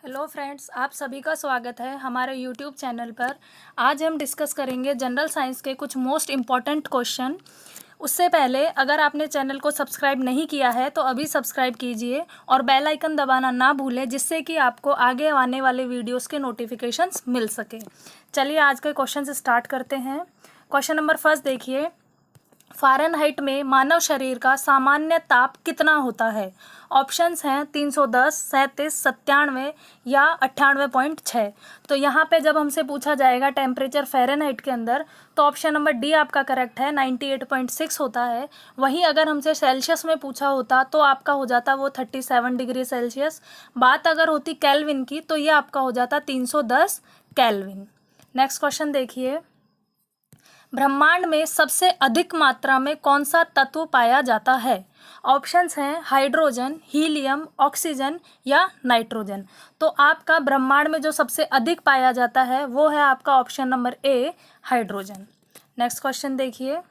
Hello friends, आप सभी का स्वागत है हमारे यूट्यूब चैनल पर। आज हम डिस्कस करेंगे जनरल साइंस के कुछ मोस्ट इम्पॉर्टेंट क्वेश्चन। उससे पहले अगर आपने चैनल को सब्सक्राइब नहीं किया है तो अभी सब्सक्राइब कीजिए और बेल आइकन दबाना ना भूलें, जिससे कि आपको आगे आने वाले वीडियोस के नोटिफिकेशंस मिल सके। चलिए आज के क्वेश्चन से स्टार्ट करते हैं। क्वेश्चन नंबर फर्स्ट देखिए, फ़ारेनहाइट में मानव शरीर का सामान्य ताप कितना होता है? ऑप्शंस हैं 310, 37, 97 या 98.6। तो यहाँ पे जब हमसे पूछा जाएगा टेम्परेचर फ़ारेनहाइट के अंदर, तो ऑप्शन नंबर डी आपका करेक्ट है, 98.6 होता है। वहीं अगर हमसे सेल्सियस में पूछा होता तो आपका हो जाता वो 37 डिग्री सेल्सियस। बात अगर होती केल्विन की तो ये आपका हो जाता 310 केल्विन। नेक्स्ट क्वेश्चन देखिए, ब्रह्मांड में सबसे अधिक मात्रा में कौन सा तत्व पाया जाता है? ऑप्शंस हैं हाइड्रोजन, हीलियम, ऑक्सीजन या नाइट्रोजन। तो आपका ब्रह्मांड में जो सबसे अधिक पाया जाता है वो है आपका ऑप्शन नंबर ए, हाइड्रोजन। नेक्स्ट क्वेश्चन देखिए,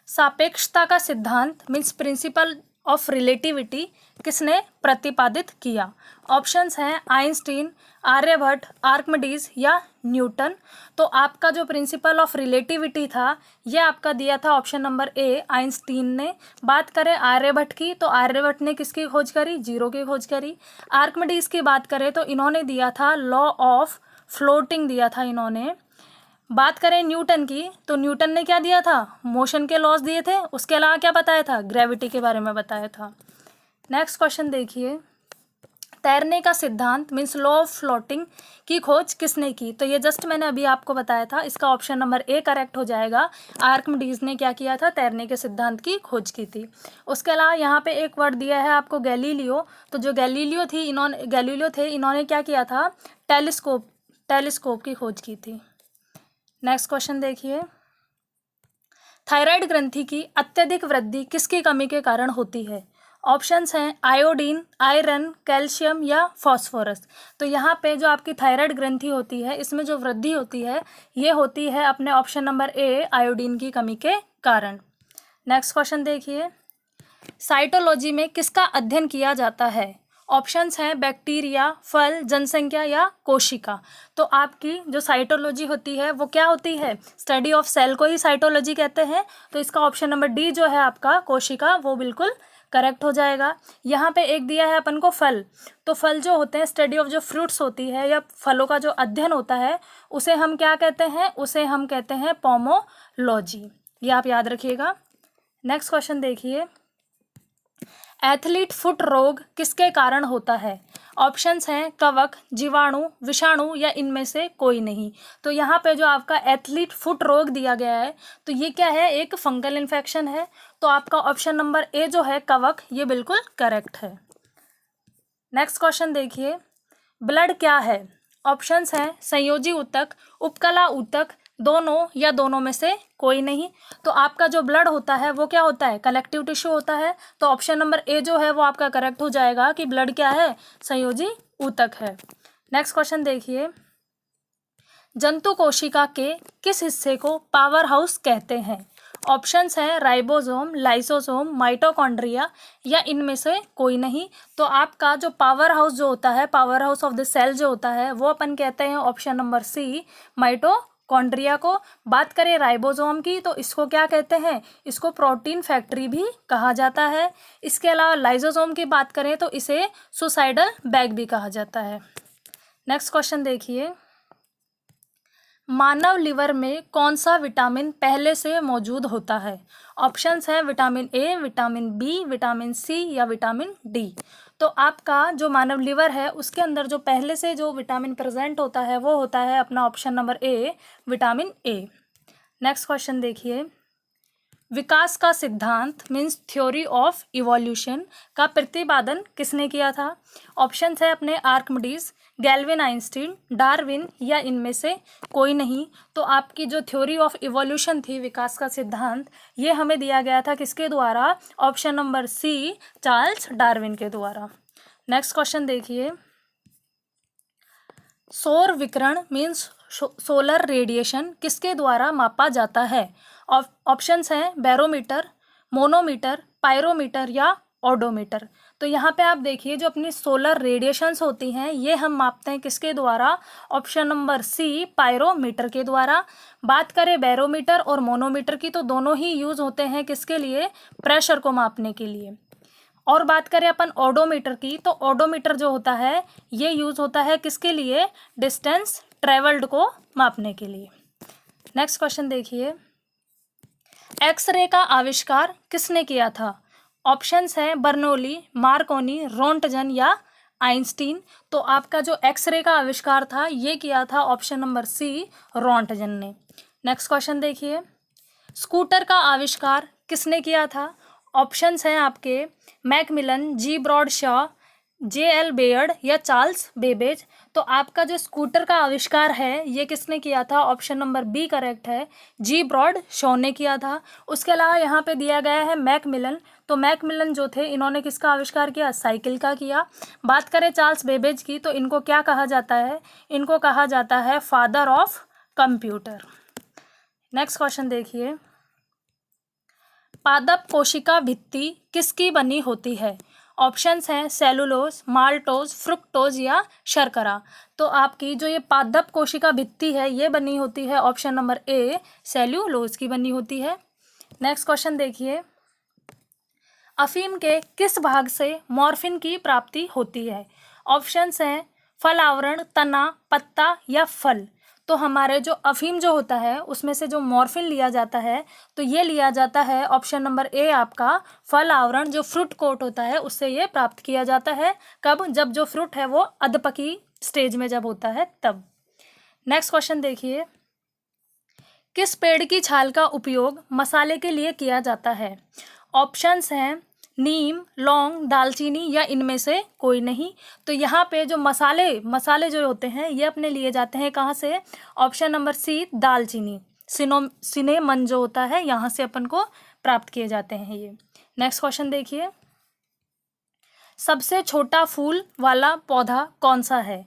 सापेक्षता का सिद्धांत मीन्स प्रिंसिपल ऑफ रिलेटिविटी किसने प्रतिपादित किया? ऑप्शंस हैं आइंस्टीन, आर्यभट्ट, आर्किमिडीज या न्यूटन। तो आपका जो प्रिंसिपल ऑफ रिलेटिविटी था ये आपका दिया था ऑप्शन नंबर ए, आइंस्टीन ने। बात करें आर्यभट्ट की तो आर्यभट्ट ने किसकी खोज करी? जीरो की खोज करी। आर्किमिडीज की बात करें तो इन्होंने दिया था लॉ ऑफ फ्लोटिंग दिया था इन्होंने। बात करें न्यूटन की तो न्यूटन ने क्या दिया था? मोशन के लॉज दिए थे। उसके अलावा क्या बताया था? ग्रेविटी के बारे में बताया था। नेक्स्ट क्वेश्चन देखिए, तैरने का सिद्धांत मीन्स लॉ ऑफ फ्लोटिंग की खोज किसने की? तो ये जस्ट मैंने अभी आपको बताया था, इसका ऑप्शन नंबर ए करेक्ट हो जाएगा। आर्किमिडीज ने क्या किया था? तैरने के सिद्धांत की खोज की थी। उसके अलावा यहाँ पे एक वर्ड दिया है आपको गैलीलियो। तो जो गैलीलियो थे इन्होंने क्या किया था? टेलीस्कोप की खोज की थी। नेक्स्ट क्वेश्चन देखिए, थायराइड ग्रंथि की अत्यधिक वृद्धि किसकी कमी के कारण होती है? ऑप्शंस हैं आयोडीन, आयरन, कैल्शियम या फास्फोरस। तो यहाँ पे जो आपकी थायराइड ग्रंथि होती है इसमें जो वृद्धि होती है ये होती है अपने ऑप्शन नंबर ए, आयोडीन की कमी के कारण। नेक्स्ट क्वेश्चन देखिए, साइटोलॉजी में किसका अध्ययन किया जाता है? ऑप्शंस हैं बैक्टीरिया, फल, जनसंख्या या कोशिका। तो आपकी जो साइटोलॉजी होती है वो क्या होती है? स्टडी ऑफ सेल को ही साइटोलॉजी कहते हैं। तो इसका ऑप्शन नंबर डी जो है आपका कोशिका, वो बिल्कुल करेक्ट हो जाएगा। यहाँ पे एक दिया है अपन को फल। तो फल जो होते हैं, स्टडी ऑफ जो फ्रूट्स होती है या फलों का जो अध्ययन होता है उसे हम क्या कहते हैं? उसे हम कहते हैं पोमोलॉजी। ये आप याद रखिएगा। नेक्स्ट क्वेश्चन देखिए, एथलीट फुट रोग किसके कारण होता है? ऑप्शंस हैं कवक, जीवाणु, विषाणु या इनमें से कोई नहीं। तो यहाँ पे जो आपका एथलीट फुट रोग दिया गया है तो ये क्या है? एक फंगल इन्फेक्शन है। तो आपका ऑप्शन नंबर ए जो है कवक, ये बिल्कुल करेक्ट है। नेक्स्ट क्वेश्चन देखिए, ब्लड क्या है? ऑप्शंस हैं संयोजी ऊतक, उपकला ऊतक, दोनों या दोनों में से कोई नहीं। तो आपका जो ब्लड होता है वो क्या होता है? कलेक्टिव टिश्यू होता है। तो ऑप्शन नंबर ए जो है वो आपका करेक्ट हो जाएगा कि ब्लड क्या है? संयोजी ऊतक है। नेक्स्ट क्वेश्चन देखिए, जंतु कोशिका के किस हिस्से को पावर हाउस कहते हैं? ऑप्शंस हैं राइबोसोम, लाइसोसोम, माइटोकॉन्ड्रिया या इनमें से कोई नहीं। तो आपका जो पावर हाउस जो होता है, power house of the cell जो होता है वो अपन कहते हैं ऑप्शन नंबर सी, माइटोकॉन्ड्रिया को। बात करें राइबोसोम की तो इसको क्या कहते हैं? इसको प्रोटीन फैक्ट्री भी कहा जाता है। इसके अलावा लाइसोसोम की बात करें तो इसे सुसाइडल बैग भी कहा जाता है। नेक्स्ट क्वेश्चन देखिए, मानव लिवर में कौन सा विटामिन पहले से मौजूद होता है? ऑप्शंस हैं vitamin A, vitamin B, vitamin C या विटामिन डी। तो आपका जो मानव लिवर है उसके अंदर जो पहले से जो विटामिन प्रेजेंट होता है वो होता है अपना option number A, vitamin A. Next question देखिए, विकास का सिद्धांत मीन्स थ्योरी ऑफ इवोल्यूशन का प्रतिपादन किसने किया था? ऑप्शंस है अपने आर्किमिडीज, गैल्विन आइंस्टीन, डार्विन या इनमें से कोई नहीं। तो आपकी जो थ्योरी ऑफ इवोल्यूशन थी, विकास का सिद्धांत, ये हमें दिया गया था किसके द्वारा? Option number C, Charles Darwin के द्वारा। नेक्स्ट क्वेश्चन देखिए, सौर विकिरण मीन्स सोलर रेडिएशन किसके द्वारा मापा जाता है? ऑप्शंस हैं बैरोमीटर, मोनोमीटर, पायरोमीटर या ओडोमीटर। तो यहाँ पे आप देखिए जो अपनी सोलर रेडिएशंस होती हैं ये हम मापते हैं किसके द्वारा, ऑप्शन नंबर सी पायरोमीटर के द्वारा। बात करें बैरोमीटर और मोनोमीटर की तो दोनों ही यूज़ होते हैं किसके लिए, प्रेशर को मापने के लिए। और बात करें अपन ओडोमीटर की तो ओडोमीटर जो होता है ये यूज़ होता है किसके लिए, डिस्टेंस ट्रेवल्ड को मापने के लिए। नेक्स्ट क्वेश्चन देखिए, एक्सरे का आविष्कार किसने किया था? ऑप्शंस हैं बर्नौली, मार्कोनी, रोंटगन या आइंस्टीन। तो आपका जो एक्सरे का आविष्कार था ये किया था ऑप्शन नंबर सी रोंटगन ने। नेक्स्ट क्वेश्चन देखिए, स्कूटर का आविष्कार किसने किया था? ऑप्शंस हैं आपके मैकमिलन, जी ब्रॉड शॉ, जे.एल. बेयर्ड या चार्ल्स बेबेज। तो आपका जो स्कूटर का आविष्कार है ये किसने किया था? ऑप्शन नंबर बी करेक्ट है, जी ब्रॉड शॉ ने किया था। उसके अलावा यहाँ पे दिया गया है मैकमिलन, तो मैकमिलन जो थे इन्होंने किसका आविष्कार किया? साइकिल का किया। बात करें चार्ल्स बेबेज की तो इनको क्या कहा जाता है? इनको कहा जाता है father of computer. Next question देखिए, पादप कोशिका भित्ति किसकी बनी होती है? ऑप्शंस हैं सेलुलोज, माल्टोज, फ्रुक्टोज या शर्करा। तो आपकी जो ये पादप कोशिका भित्ति है ये बनी होती है ऑप्शन नंबर ए सेल्यूलोज की बनी होती है। नेक्स्ट क्वेश्चन देखिए, अफीम के किस भाग से मॉर्फिन की प्राप्ति होती है? ऑप्शंस हैं फल आवरण, तना, पत्ता या फल। तो हमारे जो अफीम जो होता है उसमें से जो मॉर्फिन लिया जाता है तो ये लिया जाता है ऑप्शन नंबर ए आपका फल आवरण, जो फ्रूट कोट होता है उससे ये प्राप्त किया जाता है। कब? जब जो फ्रूट है वो अधपकी स्टेज में जब होता है तब। नेक्स्ट क्वेश्चन देखिए, किस पेड़ की छाल का उपयोग मसाले के लिए किया जाता है? ऑप्शंस हैं नीम, लौंग, दालचीनी या इनमें से कोई नहीं। तो यहाँ पे जो मसाले जो होते हैं ये अपने लिए जाते हैं कहाँ से? ऑप्शन नंबर सी दालचीनी, सिनेमन जो होता है यहाँ से अपन को प्राप्त किए जाते हैं ये। नेक्स्ट क्वेश्चन देखिए, सबसे छोटा फूल वाला पौधा कौन सा है?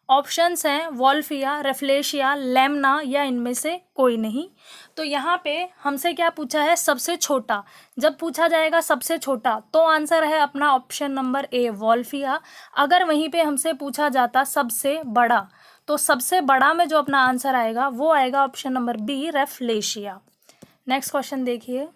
ऑप्शंस हैं वॉल्फिया, रेफ्लेशिया, लेमना या इनमें से कोई नहीं। तो यहाँ पे हमसे क्या पूछा है? सबसे छोटा। जब पूछा जाएगा सबसे छोटा तो आंसर है अपना ऑप्शन नंबर ए वॉल्फिया। अगर वहीं पे हमसे पूछा जाता सबसे बड़ा तो सबसे बड़ा में जो अपना आंसर आएगा वो आएगा option number B rafflesia. Next question देखिए,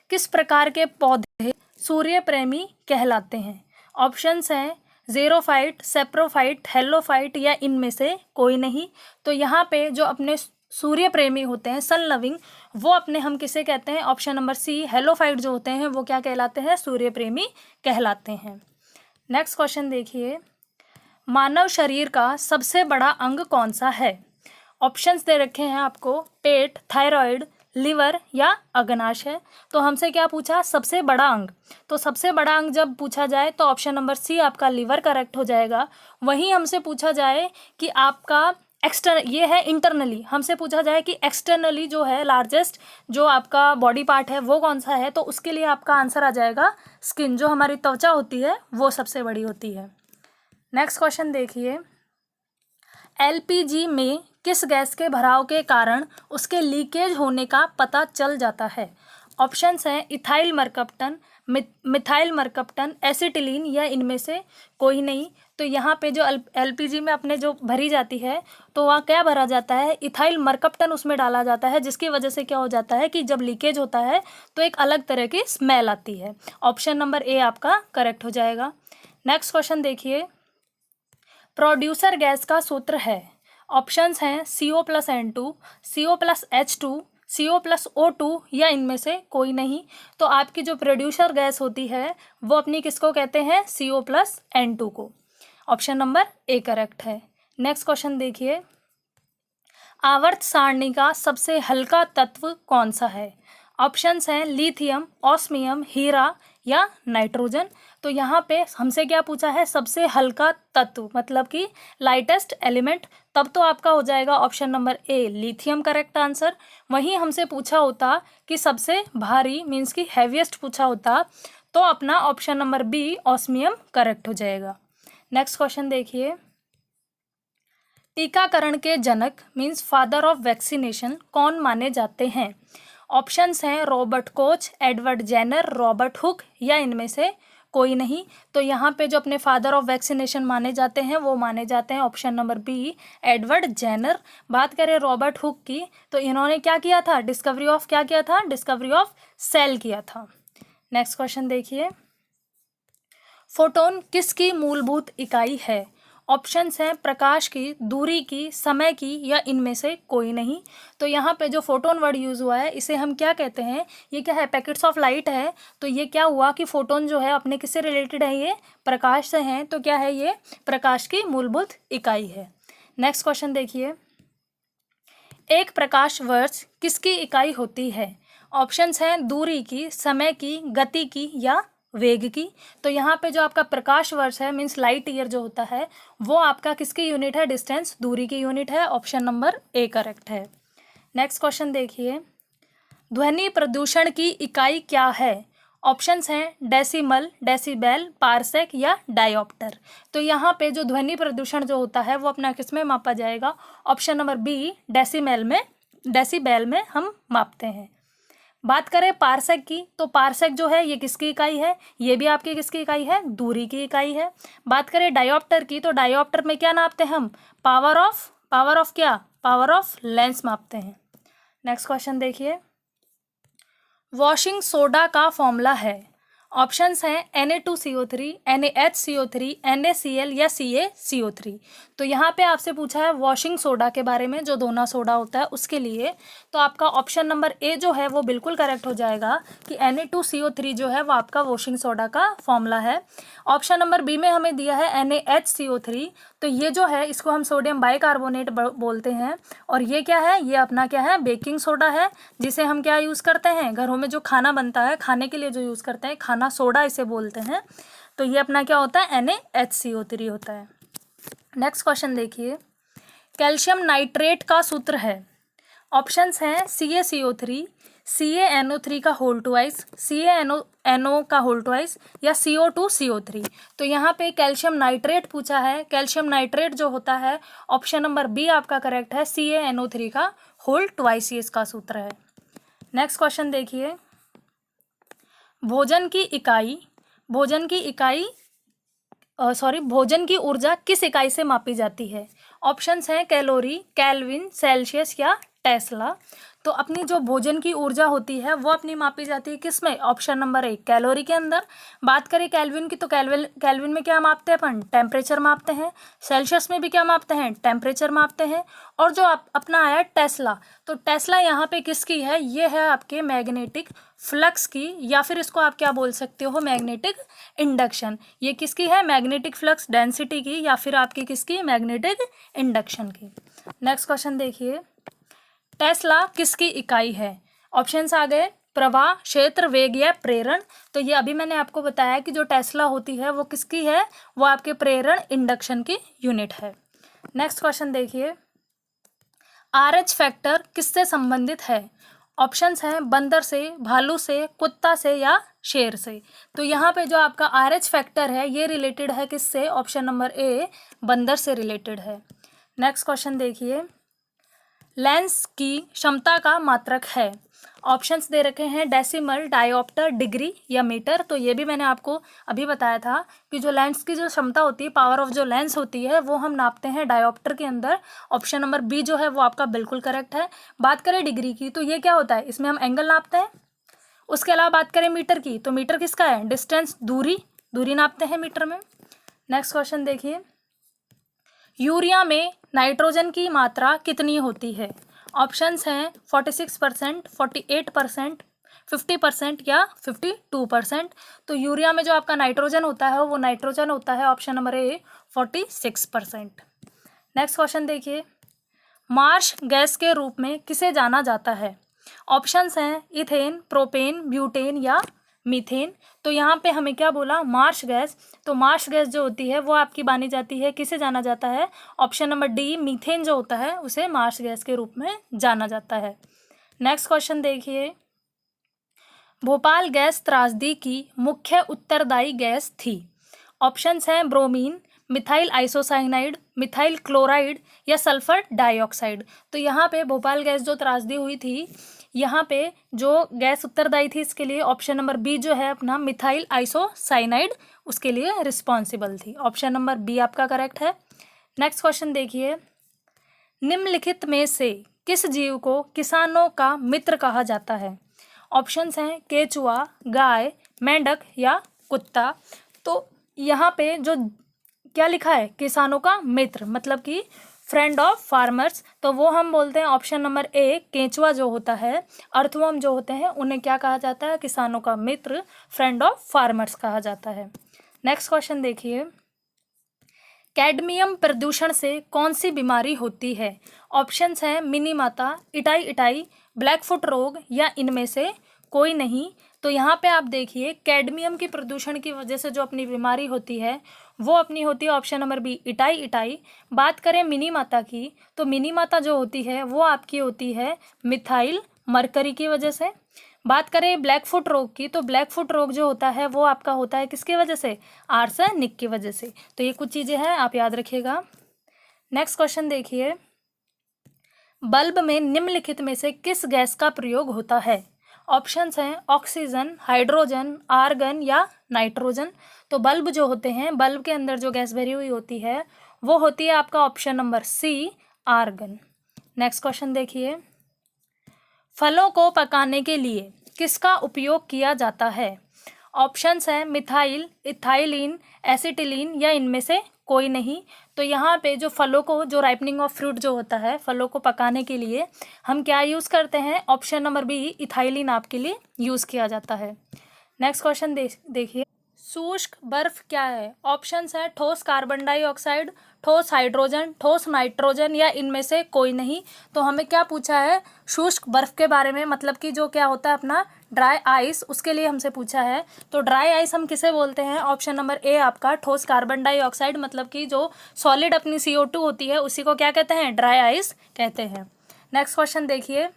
किस प्रकार के पौधे सूर्य प्रेमी कहलाते हैं? ऑप्शंस हैं ज़ेरोफाइट, सेप्रोफाइट, हेलोफाइट या इनमें से कोई नहीं। तो यहाँ पे जो अपने सूर्य प्रेमी होते हैं सन लविंग वो अपने हम किसे कहते हैं? ऑप्शन नंबर सी हेलोफाइट जो होते हैं वो क्या कहलाते हैं? सूर्य प्रेमी कहलाते हैं। नेक्स्ट क्वेश्चन देखिए, मानव शरीर का सबसे बड़ा अंग कौन सा है? ऑप्शंस दे रखे हैं आपको पेट, थायराइड, लिवर या अग्नाशय। तो हमसे क्या पूछा? सबसे बड़ा अंग। तो सबसे बड़ा अंग जब पूछा जाए तो ऑप्शन नंबर सी आपका लिवर करेक्ट हो जाएगा। वहीं हमसे पूछा जाए कि आपका ये है इंटरनली, हमसे पूछा जाए कि एक्सटर्नली जो है लार्जेस्ट जो आपका बॉडी पार्ट है वो कौन सा है, तो उसके लिए आपका आंसर आ जाएगा स्किन, जो हमारी त्वचा होती है वो सबसे बड़ी होती है। नेक्स्ट क्वेश्चन देखिए, एलपीजी में किस गैस के भराव के कारण उसके लीकेज होने का पता चल जाता है? ऑप्शंस हैं इथाइल मरकप्टन, मिथाइल मरकप्टन, एसिटिलीन या इनमें से कोई नहीं। तो यहाँ पे जो एलपीजी में अपने जो भरी जाती है तो वहाँ क्या भरा जाता है? इथाइल मरकप्टन उसमें डाला जाता है, जिसकी वजह से क्या हो जाता है कि जब लीकेज होता है तो एक अलग तरह की स्मेल आती है। ऑप्शन नंबर ए आपका करेक्ट हो जाएगा। नेक्स्ट क्वेश्चन देखिए, प्रोड्यूसर गैस का सूत्र है। ऑप्शंस हैं CO+N2, CO+H2, CO+O2 या इनमें से कोई नहीं। तो आपकी जो प्रोड्यूसर गैस होती है वो अपनी किसको कहते हैं? CO+N2 को। ऑप्शन नंबर ए करेक्ट है। नेक्स्ट क्वेश्चन देखिए, आवर्त सारणी का सबसे हल्का तत्व कौन सा है? ऑप्शंस हैं लिथियम, ऑस्मियम, हीरा या नाइट्रोजन। तो यहाँ पे हमसे क्या पूछा है? सबसे हल्का तत्व मतलब कि लाइटेस्ट एलिमेंट, तब तो आपका हो जाएगा ऑप्शन नंबर ए लिथियम करेक्ट आंसर। वहीं हमसे पूछा होता कि सबसे भारी मीन्स कि हैवीएस्ट पूछा होता तो अपना option number B osmium correct हो जाएगा। नेक्स्ट क्वेश्चन देखिए, टीकाकरण के जनक मीन्स फादर ऑफ वैक्सीनेशन कौन माने जाते हैं? ऑप्शंस हैं Robert Koch, Edward Jenner, Robert Hooke या इनमें से कोई नहीं। तो यहाँ पे जो अपने फादर ऑफ वैक्सीनेशन माने जाते हैं वो माने जाते हैं option number B, Edward Jenner. बात करें रॉबर्ट हुक की, तो इन्होंने क्या किया था, डिस्कवरी ऑफ क्या किया था, डिस्कवरी ऑफ सेल किया था। नेक्स्ट क्वेश्चन देखिए, फोटोन किसकी मूलभूत इकाई है? ऑप्शंस हैं प्रकाश की, दूरी की, समय की या इनमें से कोई नहीं। तो यहाँ पे जो फोटोन वर्ड यूज़ हुआ है इसे हम क्या कहते हैं, ये क्या है, पैकेट्स ऑफ लाइट है। तो ये क्या हुआ कि फोटोन जो है अपने किससे रिलेटेड है, ये प्रकाश से हैं। तो क्या है, ये प्रकाश की मूलभूत इकाई है। नेक्स्ट क्वेश्चन देखिए, एक प्रकाश वर्ष किसकी इकाई होती है? ऑप्शंस हैं दूरी की, समय की, गति की या वेग की। तो यहाँ पे जो आपका प्रकाश वर्ष है मीन्स लाइट ईयर जो होता है वो आपका किसकी यूनिट है, डिस्टेंस, दूरी की यूनिट है। ऑप्शन नंबर ए करेक्ट है। नेक्स्ट क्वेश्चन देखिए, ध्वनि प्रदूषण की इकाई क्या है? ऑप्शंस हैं डेसिमल, डेसिबेल, पारसेक या डायोप्टर। तो यहाँ पे जो ध्वनि प्रदूषण जो होता है वो अपना किस में मापा जाएगा? ऑप्शन नंबर बी, डेसिबेल में हम मापते हैं। बात करें पारसेक की, तो पारसेक जो है ये किसकी इकाई है? ये भी आपकी किसकी इकाई है? दूरी की इकाई है। बात करें डायोप्टर की, तो डायोप्टर में क्या नापते हैं हम? पावर ऑफ क्या? पावर ऑफ लेंस मापते हैं। नेक्स्ट क्वेश्चन देखिए, वॉशिंग सोडा का फॉर्मूला है। ऑप्शंस हैं Na2CO3, NaHCO3, NaCl या CaCO3। तो यहाँ पे आपसे पूछा है वॉशिंग सोडा के बारे में, जो दोना सोडा होता है उसके लिए। तो आपका ऑप्शन नंबर ए जो है वो बिल्कुल करेक्ट हो जाएगा कि Na2CO3 जो है वो आपका वॉशिंग सोडा का फॉर्मूला है। ऑप्शन नंबर बी में हमें दिया है NaHCO3, तो ये जो है इसको हम सोडियम बाइकार्बोनेट बोलते हैं। और ये क्या है, ये अपना क्या है, बेकिंग सोडा है, जिसे हम क्या यूज़ करते हैं, घरों में जो खाना बनता है खाने के लिए जो यूज़ करते हैं, खाना सोडा इसे बोलते हैं। तो ये अपना क्या होता है, NaHCO3 होता है। नेक्स्ट क्वेश्चन देखिए, कैल्शियम नाइट्रेट का सूत्र है। ऑप्शंस हैं CaCO3, CaNO3 का होल ट्वाइस, CaNO का होल ट्वाइस या CO2CO3। तो यहाँ पे कैल्शियम नाइट्रेट पूछा है। कैल्शियम नाइट्रेट जो होता है ऑप्शन नंबर बी आपका करेक्ट है, CaNO3 का होल ट्वाइस ये इसका सूत्र है। नेक्स्ट क्वेश्चन देखिए, भोजन की ऊर्जा किस इकाई से मापी जाती है? ऑप्शंस हैं कैलोरी, केल्विन, सेल्सियस या टेस्ला। तो अपनी जो भोजन की ऊर्जा होती है वो अपनी मापी जाती है किस में? ऑप्शन नंबर ए, कैलोरी के अंदर। बात करें कैल्विन की, तो कैल्विन में क्या मापते हैं अपन? टेम्परेचर मापते हैं। सेल्सियस में भी क्या मापते हैं? टेम्परेचर मापते हैं। और जो अपना आया टेस्ला, तो टेस्ला यहाँ पे किसकी है? ये है आपके मैग्नेटिक फ्लक्स की, या फिर इसको आप क्या बोल सकते हो, मैग्नेटिक इंडक्शन। ये किसकी है? मैग्नेटिक फ्लक्स डेंसिटी की, या फिर आपकी किसकी? मैग्नेटिक इंडक्शन की। नेक्स्ट क्वेश्चन देखिए, टेस्ला किसकी इकाई है? ऑप्शंस आ गए प्रवाह, क्षेत्र, वेग या प्रेरण। तो ये अभी मैंने आपको बताया कि जो टेस्ला होती है वो किसकी है? वो आपके प्रेरण इंडक्शन की यूनिट है। नेक्स्ट क्वेश्चन देखिए, RH फैक्टर किससे संबंधित है? ऑप्शंस हैं बंदर से, भालू से, कुत्ता से या शेर से। तो यहाँ पे जो आपका RH फैक्टर है ये रिलेटेड है किससे? ऑप्शन नंबर ए, बंदर से रिलेटेड है। नेक्स्ट क्वेश्चन देखिए, लेंस की क्षमता का मात्रक है। ऑप्शंस दे रखे हैं डेसिमल, डायोप्टर, डिग्री या मीटर। तो ये भी मैंने आपको अभी बताया था कि जो लेंस की जो क्षमता होती है, पावर ऑफ जो लेंस होती है, वो हम नापते हैं डायोप्टर के अंदर। ऑप्शन नंबर बी जो है वो आपका बिल्कुल करेक्ट है। बात करें डिग्री की, तो ये क्या होता है, इसमें हम एंगल नापते हैं। उसके अलावा बात करें मीटर की, तो मीटर किसका है? डिस्टेंस, दूरी नापते हैं मीटर में। नेक्स्ट क्वेश्चन देखिए, यूरिया में नाइट्रोजन की मात्रा कितनी होती है? ऑप्शंस हैं 46%, 48%, 50% या 52%। तो यूरिया में जो आपका नाइट्रोजन होता है वो नाइट्रोजन होता है ऑप्शन नंबर ए, 46%। नेक्स्ट क्वेश्चन देखिए, मार्श गैस के रूप में किसे जाना जाता है? ऑप्शंस हैं इथेन, प्रोपेन, ब्यूटेन या मीथेन। तो यहाँ पे हमें क्या बोला? Marsh gas. तो मार्श गैस जो होती है वो आपकी मानी जाती है, किसे जाना जाता है? ऑप्शन नंबर डी, मीथेन जो होता है उसे मार्श गैस के रूप में जाना जाता है। नेक्स्ट क्वेश्चन देखिए, भोपाल गैस त्रासदी की मुख्य उत्तरदायी गैस थी। ऑप्शंस हैं bromine, methyl isocyanide, methyl chloride या सल्फर डाइऑक्साइड। तो यहाँ पे भोपाल गैस जो त्रासदी हुई थी यहाँ पे जो गैस उत्तरदायी थी इसके लिए ऑप्शन नंबर बी जो है अपना मिथाइल आइसोसाइनाइड उसके लिए रिस्पॉन्सिबल थी। ऑप्शन नंबर बी आपका करेक्ट है। नेक्स्ट क्वेश्चन देखिए, निम्नलिखित में से किस जीव को किसानों का मित्र कहा जाता है? ऑप्शंस हैं केचुआ, गाय, मेंढक या कुत्ता। तो यहाँ पे जो क्या लिखा है, किसानों का मित्र मतलब कि फ्रेंड ऑफ फार्मर्स, तो वो हम बोलते हैं ऑप्शन नंबर ए केंचुआ जो होता है, अर्थवर्म जो होते हैं उन्हें क्या कहा जाता है? किसानों का मित्र, फ्रेंड ऑफ फार्मर्स कहा जाता है। नेक्स्ट क्वेश्चन देखिए, कैडमियम प्रदूषण से कौन सी बीमारी होती है? ऑप्शंस हैं मिनीमाता, इटाई इटाई, ब्लैकफुट रोग या इनमें से कोई नहीं। तो यहाँ पे आप देखिए कैडमियम की प्रदूषण की वजह से जो अपनी बीमारी होती है वो अपनी होती है option number B itai itai. बात करें मिनीमाता की, तो मिनीमाता जो होती है वो आपकी होती है मिथाइल मरकरी की वजह से। बात करें ब्लैकफुट रोग की, तो ब्लैकफुट रोग जो होता है वो आपका होता है किसकी वजह से? आर्सेनिक की वजह से। तो ये कुछ चीज़ें हैं, आप याद रखिएगा। नेक्स्ट क्वेश्चन देखिए, बल्ब में निम्नलिखित में से किस गैस का प्रयोग होता है? ऑप्शंस हैं ऑक्सीजन, हाइड्रोजन, आर्गन या नाइट्रोजन। तो बल्ब जो होते हैं, बल्ब के अंदर जो गैस भरी हुई होती है वो होती है आपका option number C argon. Next question देखिए, फलों को पकाने के लिए किसका उपयोग किया जाता है? ऑप्शंस हैं मिथाइल, इथाइलिन, एसिटिलीन या इनमें से कोई नहीं। तो यहाँ पे जो फलों को, जो राइपनिंग ऑफ फ्रूट जो होता है, फलों को पकाने के लिए हम क्या यूज़ करते हैं? ऑप्शन नंबर बी इथाइलिन आपके लिए यूज़ किया जाता है। नेक्स्ट क्वेश्चन देखिए, शुष्क बर्फ क्या है? ऑप्शंस है ठोस कार्बन डाइऑक्साइड, ठोस हाइड्रोजन, ठोस नाइट्रोजन या इनमें से कोई नहीं। तो हमें क्या पूछा है? शुष्क बर्फ के बारे में, मतलब कि जो क्या होता है अपना ड्राई आइस, उसके लिए हमसे पूछा है। तो ड्राई आइस हम किसे बोलते हैं? ऑप्शन नंबर ए आपका ठोस कार्बन डाइऑक्साइड, मतलब कि जो सॉलिड अपनी CO2 होती है उसी को क्या कहते हैं? ड्राई आइस कहते हैं। नेक्स्ट क्वेश्चन देखिए,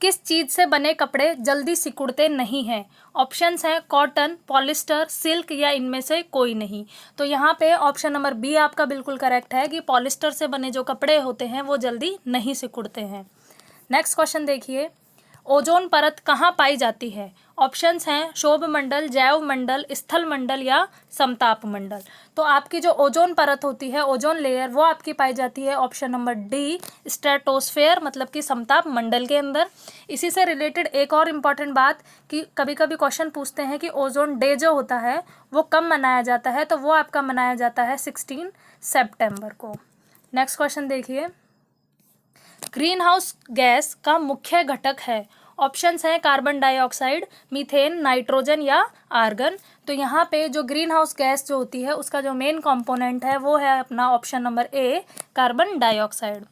किस चीज़ से बने कपड़े जल्दी सिकुड़ते नहीं हैं? ऑप्शंस हैं कॉटन, पॉलिस्टर, सिल्क या इनमें से कोई नहीं। तो यहाँ पे ऑप्शन नंबर बी आपका बिल्कुल करेक्ट है कि पॉलिस्टर से बने जो कपड़े होते हैं वो जल्दी नहीं सिकुड़ते हैं। नेक्स्ट क्वेश्चन देखिए, ओजोन परत कहाँ पाई जाती है? ऑप्शंस हैं शोभ मंडल, जैव मंडल, स्थल मंडल या समताप मंडल। तो आपकी जो ओजोन परत होती है, ओजोन लेयर, वो आपकी पाई जाती है ऑप्शन नंबर डी स्ट्रेटोस्फेयर, मतलब कि समताप मंडल के अंदर। इसी से रिलेटेड एक और इम्पॉर्टेंट बात कि कभी कभी क्वेश्चन पूछते हैं कि ओजोन डे जो होता है वो कब मनाया जाता है? तो वो आपका मनाया जाता है 16 सितंबर को। नेक्स्ट क्वेश्चन देखिए, ग्रीन हाउस गैस का मुख्य घटक है? ऑप्शंस हैं कार्बन डाइऑक्साइड, मीथेन, नाइट्रोजन या आर्गन। तो यहाँ पे जो ग्रीन हाउस गैस जो होती है उसका जो मेन कंपोनेंट है वो है अपना ऑप्शन नंबर ए कार्बन डाइऑक्साइड।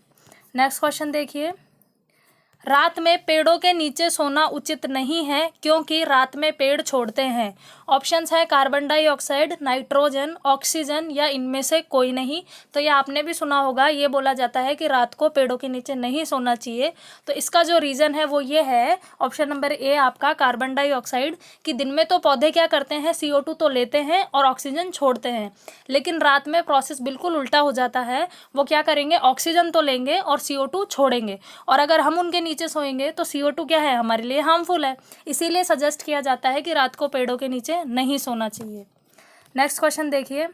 नेक्स्ट क्वेश्चन देखिए, रात में पेड़ों के नीचे सोना उचित नहीं है क्योंकि रात में पेड़ छोड़ते हैं। ऑप्शंस है कार्बन डाइऑक्साइड, नाइट्रोजन, ऑक्सीजन या इनमें से कोई नहीं। तो ये आपने भी सुना होगा, ये बोला जाता है कि रात को पेड़ों के नीचे नहीं सोना चाहिए। तो इसका जो रीज़न है वो ये है ऑप्शन नंबर ए आपका कार्बन डाइऑक्साइड, कि दिन में तो पौधे क्या करते हैं? CO2 तो लेते हैं और ऑक्सीजन छोड़ते हैं, लेकिन रात में प्रोसेस बिल्कुल उल्टा हो जाता है। वो क्या करेंगे? ऑक्सीजन तो लेंगे और CO2 छोड़ेंगे, और अगर हम उनके नीचे सोएंगे तो CO2 क्या है? हमारे लिए हार्मफुल है। इसीलिए सजेस्ट किया जाता है कि रात को पेड़ों के नीचे नहीं सोना चाहिए। नेक्स्ट क्वेश्चन देखिए,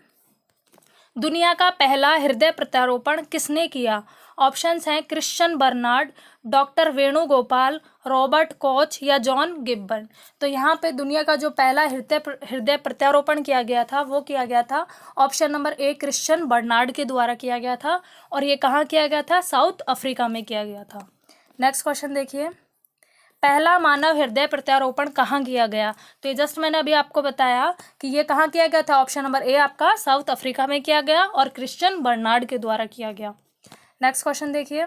दुनिया का पहला हृदय प्रत्यारोपण किसने किया? ऑप्शंस हैं Christian Barnard, doctor Venugopal, Robert Koch या जॉन गिब्बन। तो यहाँ पे दुनिया का जो पहला हृदय प्रत्यारोपण किया गया था वो किया गया था option number A Christian Barnard के द्वारा किया गया था, और ये कहाँ किया गया था? साउथ अफ्रीका में किया गया था। नेक्स्ट क्वेश्चन देखिए, पहला मानव हृदय प्रत्यारोपण कहाँ किया गया? तो ये जस्ट मैंने अभी आपको बताया कि ये कहाँ किया गया था। ऑप्शन नंबर ए आपका साउथ अफ्रीका में किया गया और क्रिश्चियन बर्नार्ड के द्वारा किया गया। नेक्स्ट क्वेश्चन देखिए,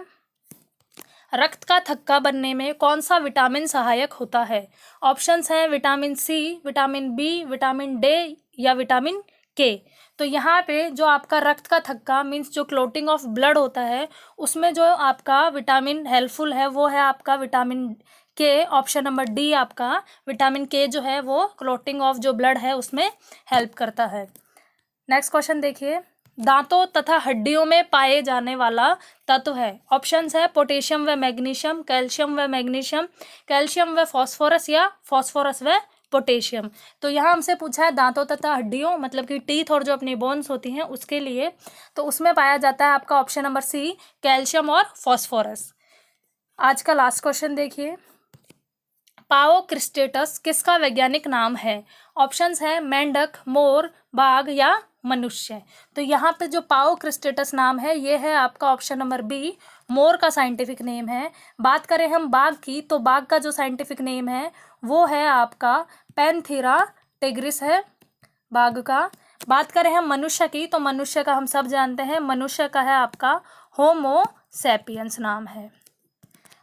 रक्त का थक्का बनने में कौन सा विटामिन सहायक होता है? ऑप्शंस हैं vitamin C, vitamin B, vitamin D या विटामिन के। तो यहाँ पे जो आपका रक्त का थक्का मीन्स जो क्लोटिंग ऑफ ब्लड होता है उसमें जो आपका विटामिन हेल्पफुल है वो है आपका विटामिन के। ऑप्शन नंबर डी आपका विटामिन के जो है वो क्लोटिंग ऑफ जो ब्लड है उसमें हेल्प करता है। नेक्स्ट क्वेश्चन देखिए, दांतों तथा हड्डियों में पाए जाने वाला तत्व है? ऑप्शंस है पोटेशियम व मैग्नीशियम, कैल्शियम व मैग्नीशियम, कैल्शियम व फास्फोरस या फास्फोरस व पोटेशियम। तो यहाँ हमसे पूछा है दांतों तथा हड्डियों, मतलब कि टीथ और जो अपनी बोन्स होती हैं उसके लिए, तो उसमें पाया जाता है आपका ऑप्शन नंबर सी, कैल्शियम और फास्फोरस। आज का लास्ट क्वेश्चन देखिए, पाओ क्रिस्टेटस किसका वैज्ञानिक नाम है? ऑप्शंस हैं मेंढक, मोर, बाघ या मनुष्य। तो यहाँ पे जो पाओ क्रिस्टेटस नाम है ये है आपका ऑप्शन नंबर बी, मोर का साइंटिफिक नेम है। बात करें हम बाघ की, तो बाघ का जो साइंटिफिक नेम है वो है आपका पैंथेरा टिग्रिस है बाघ का। बात करें हम मनुष्य की, तो मनुष्य का हम सब जानते हैं, मनुष्य का है आपका होमो सैपियंस नाम है।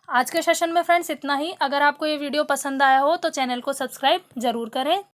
आज के सेशन में फ्रेंड्स इतना ही। अगर आपको ये वीडियो पसंद आया हो तो चैनल को सब्सक्राइब जरूर करें।